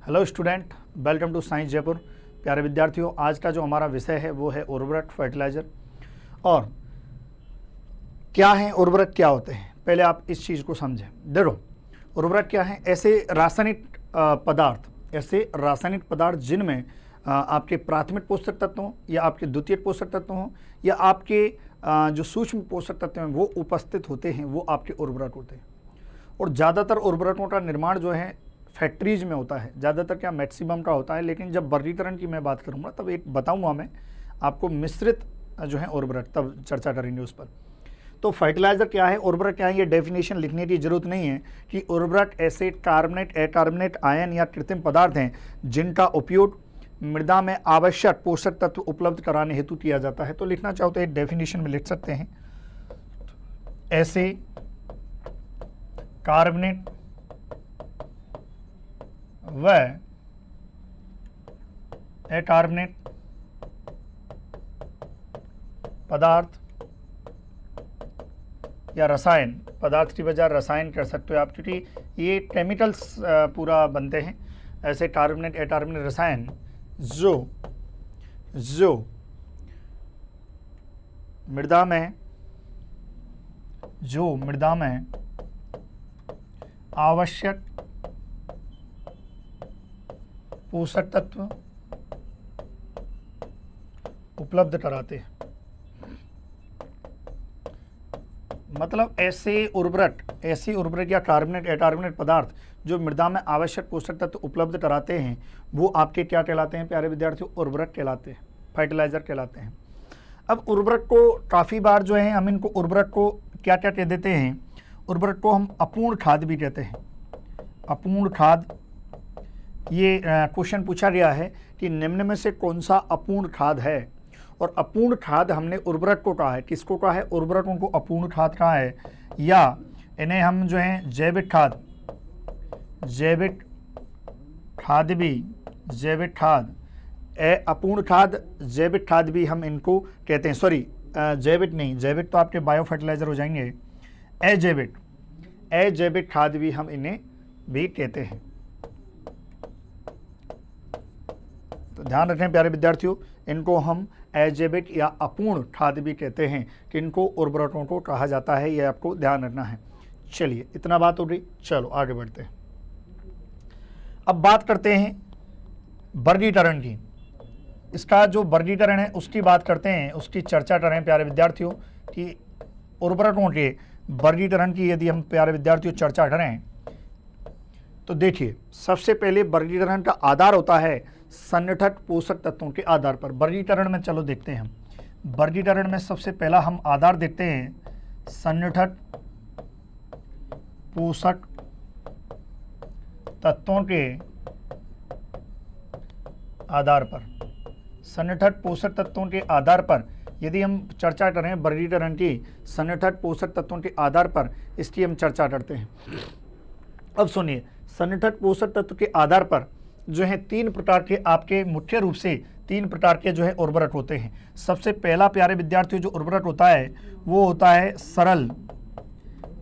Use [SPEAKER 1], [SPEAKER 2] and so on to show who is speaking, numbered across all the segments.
[SPEAKER 1] Hello student, welcome to science Jaipur. प्यारे विद्यार्थियों, आज का जो हमारा विषय है वो है उर्वरक फर्टिलाइज़र। और क्या है उर्वरक, क्या होते हैं, पहले आप इस चीज़ को समझें। देखो, उर्वरक क्या है? ऐसे रासायनिक पदार्थ जिनमें आपके प्राथमिक पोषक तत्व हों या आपके द्वितीयक पोषक तत्व हों या आपके जो सूक्ष्म पोषक तत्व हैं वो उपस्थित होते हैं, वो आपके उर्वरक होते हैं। और ज़्यादातर उर्वरकों का निर्माण जो है फैक्ट्रीज में होता है, ज़्यादातर क्या मैक्सिमम का होता है। लेकिन जब वर्गीकरण की मैं बात करूँगा तब एक बताऊँगा मैं आपको मिश्रित जो है उर्वरक, तब चर्चा करेंगे उस पर। तो फर्टिलाइज़र क्या है, उर्वरक क्या है, ये डेफिनेशन लिखने की जरूरत नहीं है कि उर्वरक ऐसे कार्बोनेट, अकार्बोनेट, आयन या कृत्रिम पदार्थ हैं जिनका उपयोग मृदा में आवश्यक पोषक तत्व उपलब्ध कराने हेतु किया जाता है। तो लिखना चाहो तो एक डेफिनेशन में लिख सकते हैं, ऐसे कार्बोनेट व अकार्बोनेट पदार्थ या रसायन, पदार्थ की बजाय रसायन कर सकते हो आप, क्योंकि ये केमिकल्स पूरा बनते हैं। ऐसे कार्बोनेट, अकार्बोनेट रसायन जो मृदा में आवश्यक पोषक तत्व उपलब्ध कराते हैं। मतलब ऐसे उर्वरक या कार्बोनेट, अकार्बोनेट पदार्थ जो मृदा में आवश्यक पोषक तत्व उपलब्ध कराते हैं वो आपके क्या कहलाते हैं प्यारे विद्यार्थियों? उर्वरक कहलाते हैं, फर्टिलाइजर कहलाते हैं। अब उर्वरक को काफ़ी बार जो है हम इनको उर्वरक को क्या क्या कह देते हैं? उर्वरक को हम अपूर्ण खाद भी कहते हैं। अपूर्ण खाद, ये क्वेश्चन पूछा गया है कि निम्न में से कौन सा अपूर्ण खाद है? और अपूर्ण खाद हमने उर्वरक को कहा है। किसको कहा है? उर्वरकों को अपूर्ण खाद कहा है, या इन्हें हम जो है जैविक खाद भी हम इनको कहते हैं। सॉरी, जैविक नहीं, जैविक तो आपके बायो फर्टिलाइजर हो जाएंगे। अजैविक खाद भी हम इन्हें भी कहते हैं। तो ध्यान रखें प्यारे विद्यार्थियों, इनको हम अजैविक या अपूर्ण खाद भी कहते हैं, कि इनको उर्वरकों को कहा जाता है। ये आपको ध्यान रखना है। चलिए, इतना बात हो गई, चलो आगे बढ़ते हैं। अब बात करते हैं वर्गीकरण की। इसका जो वर्गीकरण है उसकी बात करते हैं, उसकी चर्चा करें प्यारे विद्यार्थियों कि उर्वरकों के वर्गीकरण की यदि हम प्यारे विद्यार्थियों चर्चा करें तो देखिए, सबसे पहले वर्गीकरण का आधार होता है संगठक पोषक तत्वों के आधार पर। वर्गीकरण में चलो देखते हैं हम, वर्गीकरण में सबसे पहला हम आधार देखते हैं संगठक पोषक तत्वों के आधार पर। संगठक पोषक तत्वों के आधार पर यदि हम चर्चा करें वर्गीकरण की, संगठक पोषक तत्वों के आधार पर इसकी हम चर्चा करते हैं। अब सुनिए, संगठक पोषक तत्व के आधार पर जो है तीन प्रकार के आपके मुख्य रूप से तीन प्रकार के जो है उर्वरक होते हैं। सबसे पहला प्यारे विद्यार्थियों जो उर्वरक होता है वो होता है सरल,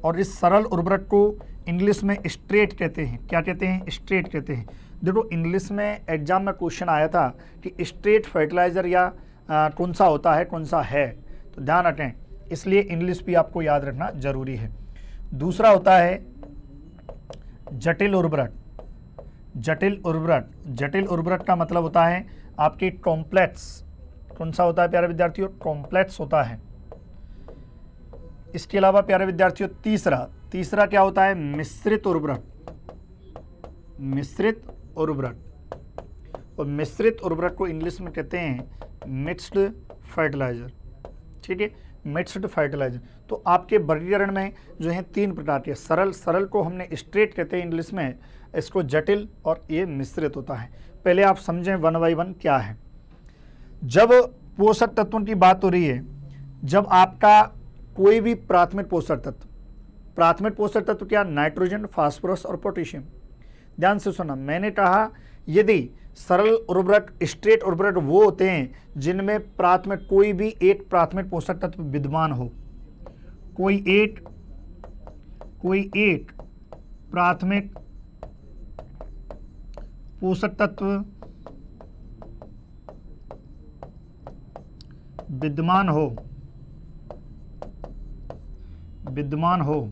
[SPEAKER 1] और इस सरल उर्वरक को इंग्लिश में स्ट्रेट कहते हैं। क्या कहते हैं? स्ट्रेट कहते हैं। देखो, इंग्लिश में एग्जाम में क्वेश्चन आया था कि स्ट्रेट फर्टिलाइजर या कौन सा होता है, कौन सा है, तो ध्यान रखें, इसलिए इंग्लिश भी आपको याद रखना जरूरी है। दूसरा होता है जटिल उर्वरक। जटिल उर्वरक का मतलब होता है आपकी कॉम्प्लेक्स। कौन सा होता है प्यारे विद्यार्थियों? कॉम्प्लेक्स होता है। इसके अलावा प्यारे विद्यार्थियों तीसरा क्या होता है? मिश्रित उर्वरक। और मिश्रित उर्वरक को इंग्लिश में कहते हैं मिक्स्ड फर्टिलाइजर। ठीक है, मिक्स्ड फर्टिलाइजर। तो आपके वर्गीकरण में जो है तीन प्रकार के, सरल को हमने स्ट्रेट कहते हैं इंग्लिश में, इसको जटिल, और ये मिश्रित होता है। पहले आप समझें वन बाई वन क्या है। जब पोषक तत्वों की बात हो रही है, जब आपका कोई भी प्राथमिक पोषक तत्व क्या? नाइट्रोजन, फास्फोरस और पोटेशियम। ध्यान से सुना, मैंने कहा यदि सरल उर्वरक, स्ट्रेट उर्वरक वो होते हैं जिनमें कोई भी एक प्राथमिक पोषक तत्व विद्यमान हो। कोई एक प्राथमिक पोषक तत्व विद्यमान हो,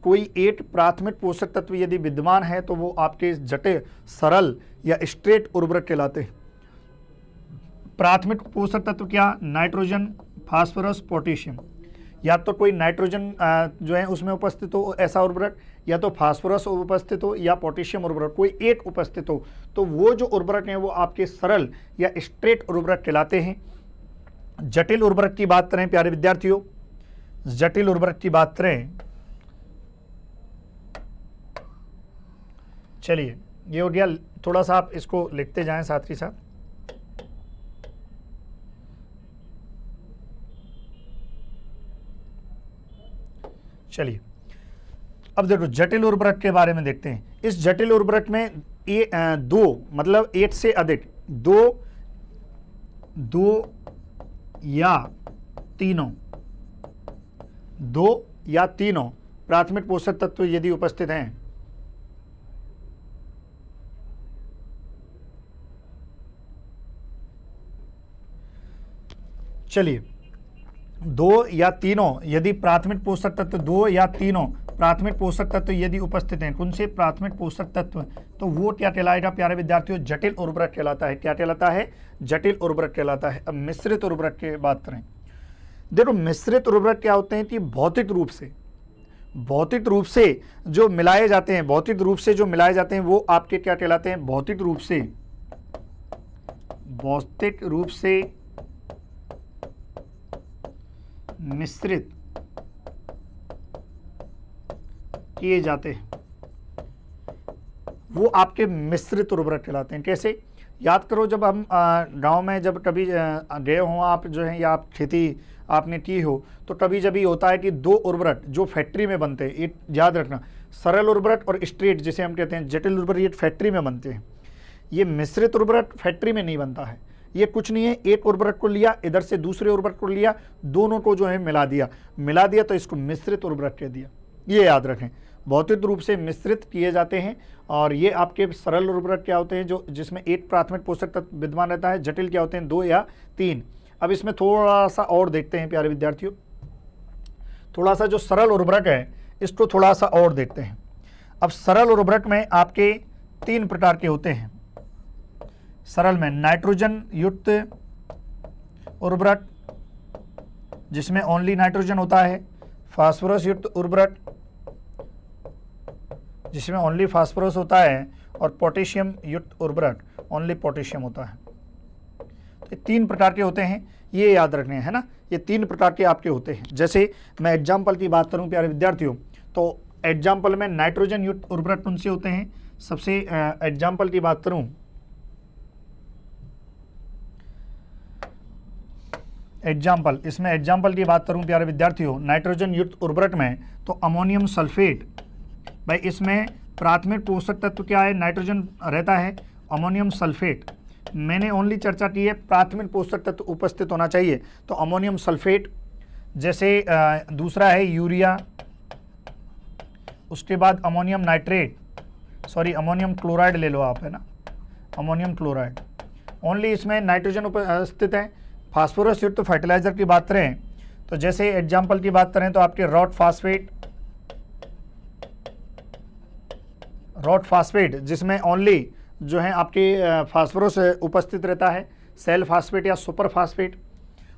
[SPEAKER 1] कोई एक प्राथमिक पोषक तत्व यदि विद्यमान है तो वो आपके जटिल, सरल या स्ट्रेट उर्वरक कहलाते हैं। प्राथमिक पोषक तत्व क्या? Nitrogen, phosphorus, potassium. या तो कोई नाइट्रोजन जो है उसमें उपस्थित हो ऐसा उर्वरक, या तो फास्फोरस उपस्थित हो, या पोटेशियम उर्वरक, कोई एक उपस्थित हो, तो वो जो उर्वरक हैं वो आपके सरल या स्ट्रेट उर्वरक कहलाते हैं। जटिल उर्वरक की बात करें प्यारे विद्यार्थियों, जटिल उर्वरक की बात करें, चलिए ये हो गया, थोड़ा सा आप इसको लिखते जाएं साथ ही साथ। चलिए अब देखो जटिल उर्वरक के बारे में देखते हैं। इस जटिल उर्वरक में दो, मतलब एक से अधिक, दो या तीनों प्राथमिक पोषक तत्व यदि उपस्थित हैं, चलिए दो या तीनों यदि प्राथमिक पोषक तत्व, दो या तीनों प्राथमिक पोषक तत्व यदि उपस्थित हैं, कौन से प्राथमिक पोषक तत्व, तो वो क्या कहलाएगा प्यारे विद्यार्थियों? जटिल उर्वरक कहलाता है। क्या कहलाता है? जटिल उर्वरक कहलाता है। अब मिश्रित उर्वरक की बात करें, देखो मिश्रित उर्वरक क्या होते हैं कि भौतिक रूप से जो मिलाए जाते हैं, वो आपके क्या कहलाते हैं? भौतिक रूप से मिश्रित किए जाते हैं, वो आपके मिश्रित उर्वरक कहलाते हैं। कैसे? याद करो, जब हम गांव में जब कभी गए हो आप जो है, या आप खेती आपने की हो, तो कभी जब ये होता है कि दो उर्वरक जो फैक्ट्री में बनते हैं, एक याद रखना, सरल उर्वरक और स्ट्रेट जिसे हम कहते हैं, जटिल उर्वरक, ये फैक्ट्री में बनते हैं। ये मिश्रित उर्वरक फैक्ट्री में नहीं बनता है। ये कुछ नहीं है, एक उर्वरक को लिया, इधर से दूसरे उर्वरक को लिया, दोनों को जो है मिला दिया तो इसको मिश्रित उर्वरक कह दिया। ये याद रखें, भौतिक रूप से मिश्रित किए जाते हैं। और ये आपके सरल उर्वरक क्या होते हैं, जो जिसमें एक प्राथमिक पोषक तत्व विद्यमान रहता है। जटिल क्या होते हैं? दो या तीन। अब इसमें थोड़ा सा और देखते हैं प्यारे विद्यार्थियों, थोड़ा सा जो सरल उर्वरक है इसको थोड़ा सा और देखते हैं। अब सरल उर्वरक में आपके तीन प्रकार के होते हैं। सरल में नाइट्रोजन युक्त उर्वरक जिसमें ओनली नाइट्रोजन होता है, फास्फोरस युक्त उर्वरक जिसमें ओनली फास्फोरस होता है, और पोटेशियम युक्त उर्वरक ओनली पोटेशियम होता है। तो ये तीन प्रकार के होते हैं, ये याद रखने हैं ना, ये तीन प्रकार के आपके होते हैं। जैसे मैं एग्जाम्पल की बात करूं प्यारे विद्यार्थियों, तो एग्जाम्पल में नाइट्रोजन युक्त उर्वरक कौन से होते हैं? सबसे एग्जाम्पल की बात करूं, इसमें एग्जाम्पल की बात करूं प्यारे विद्यार्थियों, नाइट्रोजन युक्त उर्वरक में तो अमोनियम सल्फेट, भाई इसमें प्राथमिक पोषक तत्व क्या है? नाइट्रोजन रहता है। अमोनियम सल्फेट, मैंने ओनली चर्चा की है प्राथमिक पोषक तत्व उपस्थित होना चाहिए, तो अमोनियम सल्फेट। जैसे दूसरा है यूरिया, उसके बाद अमोनियम नाइट्रेट, अमोनियम क्लोराइड ले लो आप, है ना, अमोनियम क्लोराइड, ओनली इसमें नाइट्रोजन उपस्थित है। फास्फोरस युक्त फर्टिलाइजर की बात करें तो जैसे एग्जाम्पल की बात करें तो आपके रॉड फास्फेट जिसमें ओनली जो है आपके फास्फोरस उपस्थित रहता है, सेल फास्फेट या सुपर फास्फेट।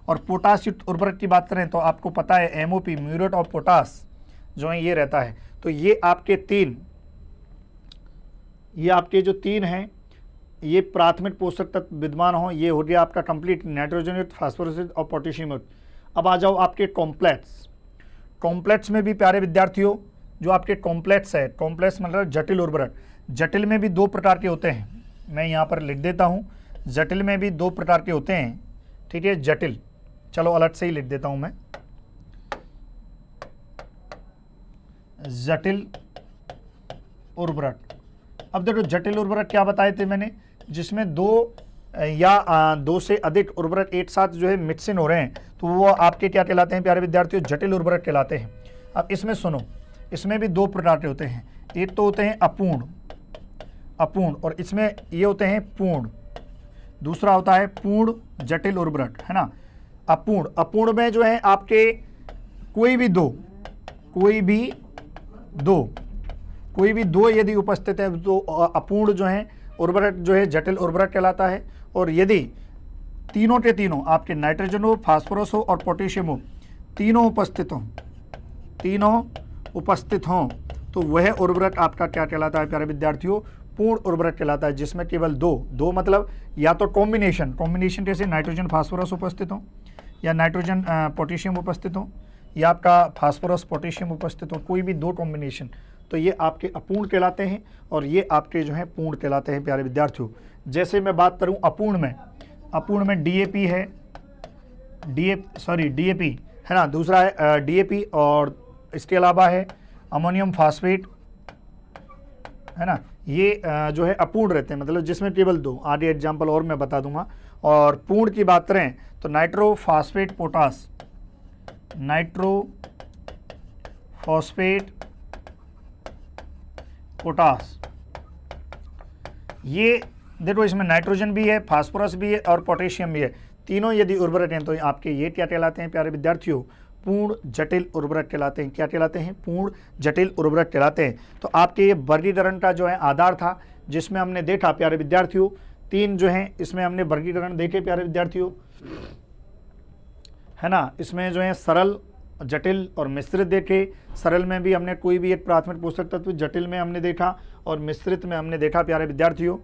[SPEAKER 1] और पोटास युक्त उर्वरक की बात करें तो आपको पता है एमओपी, म्यूरेट ऑफ पोटास जो है ये रहता है। तो ये आपके जो तीन हैं, ये प्राथमिक पोषक तत्व विद्यमान हो, ये हो गया आपका कंप्लीट नाइट्रोजन युक्त, फास्फोरस युक्त और पोटेशियम युक्त। अब आ जाओ आपके कॉम्प्लेक्स में भी प्यारे विद्यार्थियों, जो आपके कॉम्प्लेक्स है, कॉम्प्लेक्स मतलब जटिल उर्वरक, जटिल में भी दो प्रकार के होते हैं। मैं यहाँ पर लिख देता हूँ, जटिल में भी दो प्रकार के होते हैं, ठीक है। जटिल, चलो अलग से ही लिख देता हूँ मैं, जटिल उर्वरक। अब देखो जटिल उर्वरक क्या बताए थे मैंने, जिसमें दो या दो से अधिक उर्वरक एक साथ जो है मिक्सिंग हो रहे हैं, तो वो आपके क्या कहलाते हैं प्यारे विद्यार्थियों? जटिल उर्वरक कहलाते हैं। अब इसमें सुनो, इसमें भी दो प्रकार के होते हैं। एक तो होते हैं अपूर्ण, अपूर्ण, और इसमें ये होते हैं पूर्ण। दूसरा होता है पूर्ण जटिल उर्वरक, है ना। अपूर्ण, अपूर्ण में जो है आपके कोई भी दो यदि उपस्थित है तो अपूर्ण जो है उर्वरक जो है जटिल उर्वरक कहलाता है। और यदि तीनों के तीनों आपके नाइट्रोजन हो, फास्फोरस हो और पोटेशियम हो, तीनों उपस्थित हों तो वह उर्वरक आपका क्या कहलाता है प्यारे विद्यार्थियों, पूर्ण उर्वरक कहलाता है, जिसमें केवल दो मतलब या तो कॉम्बिनेशन जैसे नाइट्रोजन फास्फोरस उपस्थित हो, या नाइट्रोजन पोटेशियम उपस्थित हो, या आपका फास्फोरस पोटेशियम उपस्थित हो, कोई भी दो कॉम्बिनेशन, तो ये आपके अपूर्ण कहलाते हैं और ये आपके जो है पूर्ण कहलाते हैं प्यारे विद्यार्थियों। जैसे मैं बात करूं अपूर्ण में डीएपी है, डीएपी है ना, दूसरा है डीएपी, और इसके अलावा है अमोनियम फास्फेट, है ना। ये जो है अपूर्ण रहते हैं, मतलब जिसमें केवल दो, आगे एग्जाम्पल और मैं बता दूंगा। और पूर्ण की बात करें तो नाइट्रोफॉस्फेट पोटास, ये देखो इसमें नाइट्रोजन भी है, फास्फोरस भी है और पोटेशियम भी है, तीनों यदि उर्वरक हैं तो आपके ये क्या कहलाते हैं प्यारे विद्यार्थियों, पूर्ण जटिल उर्वरक कहलाते हैं। क्या कहलाते हैं, पूर्ण जटिल उर्वरक कहलाते हैं। तो आपके ये वर्गीकरण का जो है आधार था, जिसमें हमने देखा प्यारे विद्यार्थियों तीन जो है इसमें हमने वर्गीकरण देखे प्यारे विद्यार्थियों, है ना। इसमें जो है सरल, जटिल और मिश्रित देखे। सरल में भी हमने कोई भी एक प्राथमिक पोषक तत्व, जटिल में हमने देखा और मिश्रित में हमने देखा प्यारे विद्यार्थियों,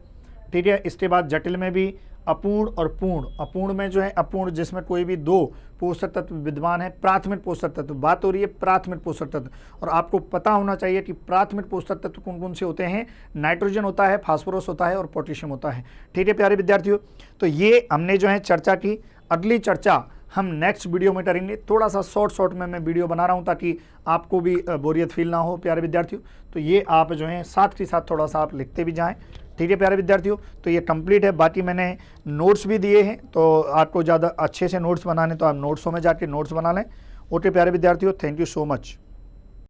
[SPEAKER 1] ठीक है। इसके बाद जटिल में भी अपूर्ण और पूर्ण। अपूर्ण में जो है अपूर्ण जिसमें कोई भी दो पोषक तत्व विद्यमान है, प्राथमिक पोषक तत्व, बात हो रही है प्राथमिक पोषक तत्व। और आपको पता होना चाहिए कि प्राथमिक पोषक तत्व कौन कौन से होते हैं, नाइट्रोजन होता है, फास्फोरस होता है और पोटेशियम होता है, ठीक है प्यारे विद्यार्थियों। तो ये हमने जो है चर्चा की। अगली चर्चा हम नेक्स्ट वीडियो में करेंगे। थोड़ा सा शॉर्ट में मैं वीडियो बना रहा हूँ ताकि आपको भी बोरियत फील ना हो प्यारे विद्यार्थियों। तो ये आप जो है साथ के साथ थोड़ा सा आप लिखते भी जाएं, ठीक है प्यारे विद्यार्थियों। तो ये कंप्लीट है। बाकी मैंने नोट्स भी दिए हैं, तो आपको ज़्यादा अच्छे से नोट्स बनाने तो आप नोट्सों में जाके नोट्स बना लें। ओके प्यारे विद्यार्थियों, थैंक यू सो मच।